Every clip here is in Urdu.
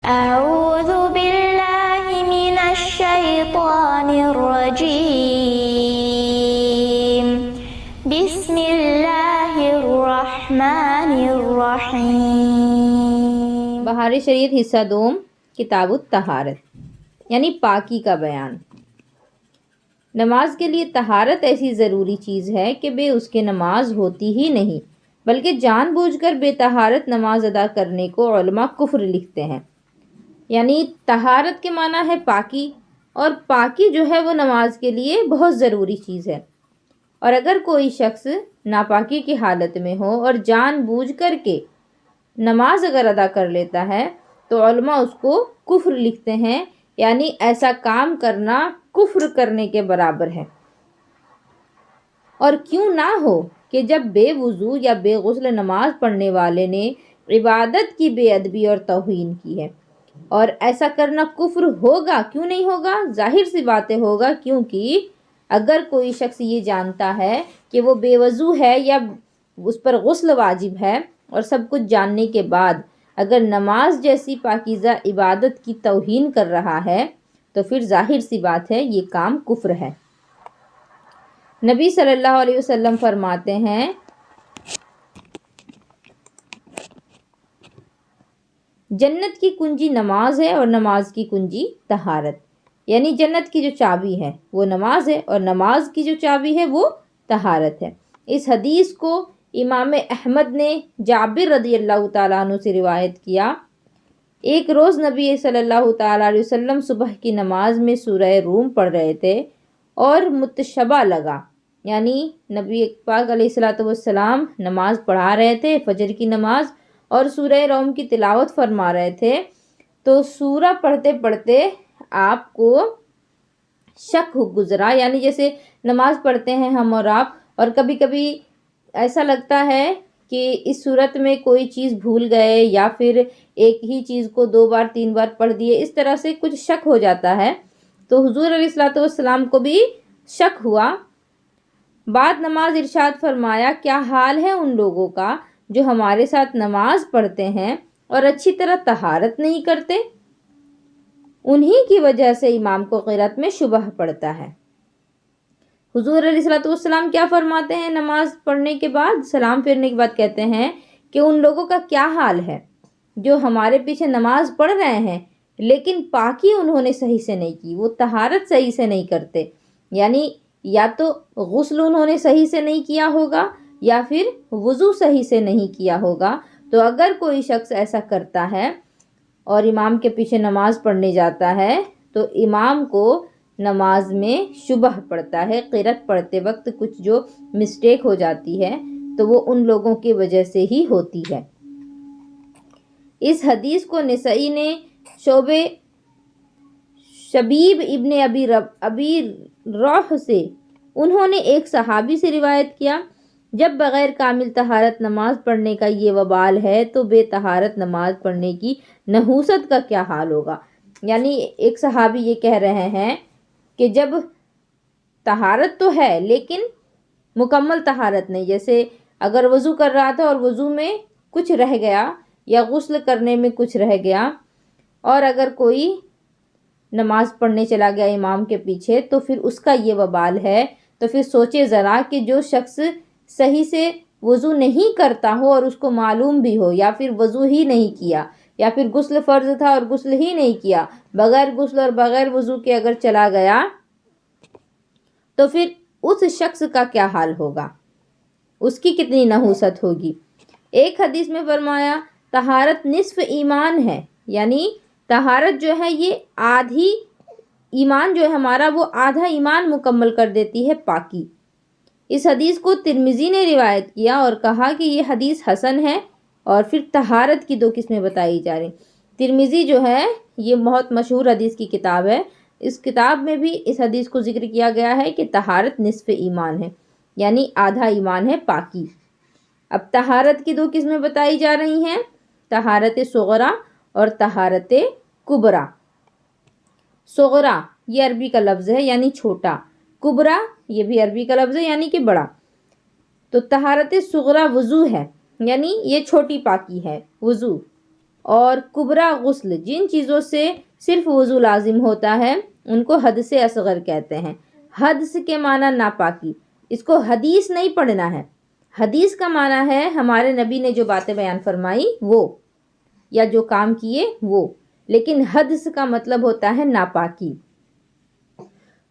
أعوذ بالله من الشيطان الرجيم بسم الله الرحمن الرحیم۔ بہار شریعت حصہ دوم، کتاب الطہارت یعنی پاکی کا بیان۔ نماز کے لیے طہارت ایسی ضروری چیز ہے کہ بے اس کے نماز ہوتی ہی نہیں، بلکہ جان بوجھ کر بے طہارت نماز ادا کرنے کو علماء کفر لکھتے ہیں۔ یعنی طہارت کے معنی ہے پاکی، اور پاکی جو ہے وہ نماز کے لیے بہت ضروری چیز ہے، اور اگر کوئی شخص ناپاکی کی حالت میں ہو اور جان بوجھ کر کے نماز اگر ادا کر لیتا ہے تو علماء اس کو کفر لکھتے ہیں، یعنی ایسا کام کرنا کفر کرنے کے برابر ہے۔ اور کیوں نہ ہو کہ جب بے وضو یا بے غسل نماز پڑھنے والے نے عبادت کی بے ادبی اور توہین کی ہے، اور ایسا کرنا کفر ہوگا، کیوں نہیں ہوگا؟ ظاہر سی باتیں ہوگا، کیونکہ اگر کوئی شخص یہ جانتا ہے کہ وہ بے وضو ہے یا اس پر غسل واجب ہے، اور سب کچھ جاننے کے بعد اگر نماز جیسی پاکیزہ عبادت کی توہین کر رہا ہے تو پھر ظاہر سی بات ہے یہ کام کفر ہے۔ نبی صلی اللہ علیہ وسلم فرماتے ہیں جنت کی کنجی نماز ہے اور نماز کی کنجی طہارت، یعنی جنت کی جو چابی ہے وہ نماز ہے اور نماز کی جو چابی ہے وہ طہارت ہے۔ اس حدیث کو امام احمد نے جابر رضی اللہ تعالیٰ عنہ سے روایت کیا۔ ایک روز نبی صلی اللہ تعالیٰ علیہ وسلم صبح کی نماز میں سورہ روم پڑھ رہے تھے اور متشبہ لگا، یعنی نبی پاک علیہ السلام نماز پڑھا رہے تھے، فجر کی نماز، اور سورہ روم کی تلاوت فرما رہے تھے، تو سورہ پڑھتے پڑھتے آپ کو شک گزرا، یعنی جیسے نماز پڑھتے ہیں ہم اور آپ، اور کبھی کبھی ایسا لگتا ہے کہ اس صورت میں کوئی چیز بھول گئے یا پھر ایک ہی چیز کو 2 بار 3 بار پڑھ دیے، اس طرح سے کچھ شک ہو جاتا ہے۔ تو حضور علیہ السلام کو بھی شک ہوا۔ بعد نماز ارشاد فرمایا کیا حال ہے ان لوگوں کا جو ہمارے ساتھ نماز پڑھتے ہیں اور اچھی طرح طہارت نہیں کرتے؟ انہی کی وجہ سے امام کو قرات میں شبہ پڑتا ہے۔ حضور علیہ السلام کیا فرماتے ہیں نماز پڑھنے کے بعد، سلام پھرنے کے بعد کہتے ہیں کہ ان لوگوں کا کیا حال ہے جو ہمارے پیچھے نماز پڑھ رہے ہیں لیکن پاکی انہوں نے صحیح سے نہیں کی، وہ طہارت صحیح سے نہیں کرتے، یعنی یا تو غسل انہوں نے صحیح سے نہیں کیا ہوگا یا پھر وضو صحیح سے نہیں کیا ہوگا۔ تو اگر کوئی شخص ایسا کرتا ہے اور امام کے پیچھے نماز پڑھنے جاتا ہے تو امام کو نماز میں شبہ پڑتا ہے، قرات پڑھتے وقت کچھ جو مسٹیک ہو جاتی ہے تو وہ ان لوگوں کی وجہ سے ہی ہوتی ہے۔ اس حدیث کو نسائی نے شبیب ابن ابی روح سے، انہوں نے ایک صحابی سے روایت کیا جب بغیر کامل طہارت نماز پڑھنے کا یہ وبال ہے تو بے طہارت نماز پڑھنے کی نحوست کا کیا حال ہوگا۔ یعنی ایک صحابی یہ کہہ رہے ہیں کہ جب طہارت تو ہے لیکن مکمل طہارت نہیں، جیسے اگر وضو کر رہا تھا اور وضو میں کچھ رہ گیا یا غسل کرنے میں کچھ رہ گیا، اور اگر کوئی نماز پڑھنے چلا گیا امام کے پیچھے تو پھر اس کا یہ وبال ہے۔ تو پھر سوچے ذرا کہ جو شخص صحیح سے وضو نہیں کرتا ہو اور اس کو معلوم بھی ہو، یا پھر وضو ہی نہیں کیا، یا پھر غسل فرض تھا اور غسل ہی نہیں کیا، بغیر غسل اور بغیر وضو کے اگر چلا گیا تو پھر اس شخص کا کیا حال ہوگا، اس کی کتنی نحوست ہوگی۔ ایک حدیث میں فرمایا طہارت نصف ایمان ہے، یعنی طہارت جو ہے یہ آدھی ایمان جو ہے ہمارا، وہ آدھا ایمان مکمل کر دیتی ہے پاکی۔ اس حدیث کو ترمذی نے روایت کیا اور کہا کہ یہ حدیث حسن ہے، اور پھر طہارت کی 2 قسمیں بتائی جا رہی۔ ترمذی جو ہے یہ بہت مشہور حدیث کی کتاب ہے، اس کتاب میں بھی اس حدیث کو ذکر کیا گیا ہے کہ طہارت نصف ایمان ہے، یعنی آدھا ایمان ہے پاکی۔ اب طہارت کی 2 قسمیں بتائی جا رہی ہیں، طہارت صغرا اور طہارت کبرا۔ صغرا یہ عربی کا لفظ ہے یعنی چھوٹا، کبرا یہ بھی عربی کا لفظ ہے یعنی کہ بڑا۔ تو طہارت صغرا وضو ہے، یعنی یہ چھوٹی پاکی ہے وضو، اور کبرا غسل، جن چیزوں سے صرف وضو لازم ہوتا ہے ان کو حدث اصغر کہتے ہیں۔ حدث کے معنی ناپاکی، اس کو حدیث نہیں پڑھنا ہے۔ حدیث کا معنی ہے ہمارے نبی نے جو باتیں بیان فرمائی وہ، یا جو کام کیے وہ، لیکن حدث کا مطلب ہوتا ہے ناپاکی۔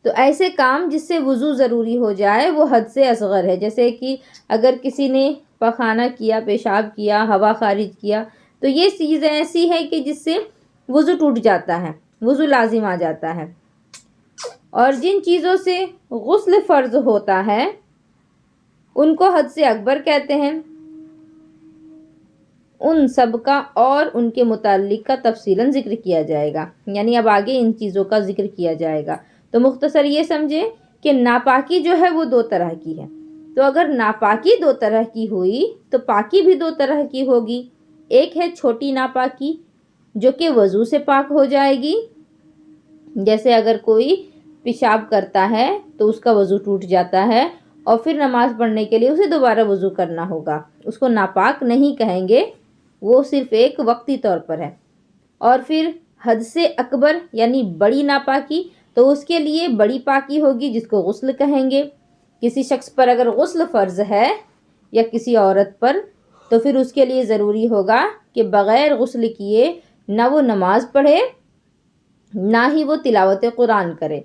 تو ایسے کام جس سے وضو ضروری ہو جائے وہ حدث اصغر ہے، جیسے کہ اگر کسی نے پخانہ کیا، پیشاب کیا، ہوا خارج کیا، تو یہ چیز ایسی ہے کہ جس سے وضو ٹوٹ جاتا ہے، وضو لازم آ جاتا ہے۔ اور جن چیزوں سے غسل فرض ہوتا ہے ان کو حدث اکبر کہتے ہیں۔ ان سب کا اور ان کے متعلق کا تفصیلاً ذکر کیا جائے گا، یعنی اب آگے ان چیزوں کا ذکر کیا جائے گا۔ تو مختصر یہ سمجھیں کہ ناپاکی جو ہے وہ دو طرح کی ہے۔ تو اگر ناپاکی دو طرح کی ہوئی تو پاکی بھی دو طرح کی ہوگی۔ ایک ہے چھوٹی ناپاکی جو کہ وضو سے پاک ہو جائے گی، جیسے اگر کوئی پیشاب کرتا ہے تو اس کا وضو ٹوٹ جاتا ہے اور پھر نماز پڑھنے کے لیے اسے دوبارہ وضو کرنا ہوگا، اس کو ناپاک نہیں کہیں گے، وہ صرف ایک وقتی طور پر ہے۔ اور پھر حدث اکبر یعنی بڑی ناپاکی، تو اس کے لیے بڑی پاکی ہوگی جس کو غسل کہیں گے۔ کسی شخص پر اگر غسل فرض ہے یا کسی عورت پر، تو پھر اس کے لیے ضروری ہوگا کہ بغیر غسل کیے نہ وہ نماز پڑھے نہ ہی وہ تلاوت قرآن کرے۔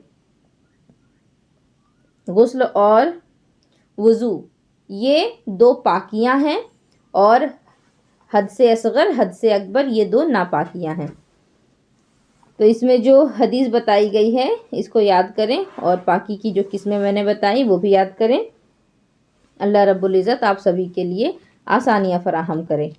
غسل اور وضو یہ دو پاکیاں ہیں، اور حدث اصغر، حدث اکبر یہ دو ناپاکیاں ہیں۔ تو اس میں جو حدیث بتائی گئی ہے اس کو یاد کریں، اور پاکی کی جو قسمیں میں نے بتائی وہ بھی یاد کریں۔ اللہ رب العزت آپ سبھی کے لیے آسانیاں فراہم کرے۔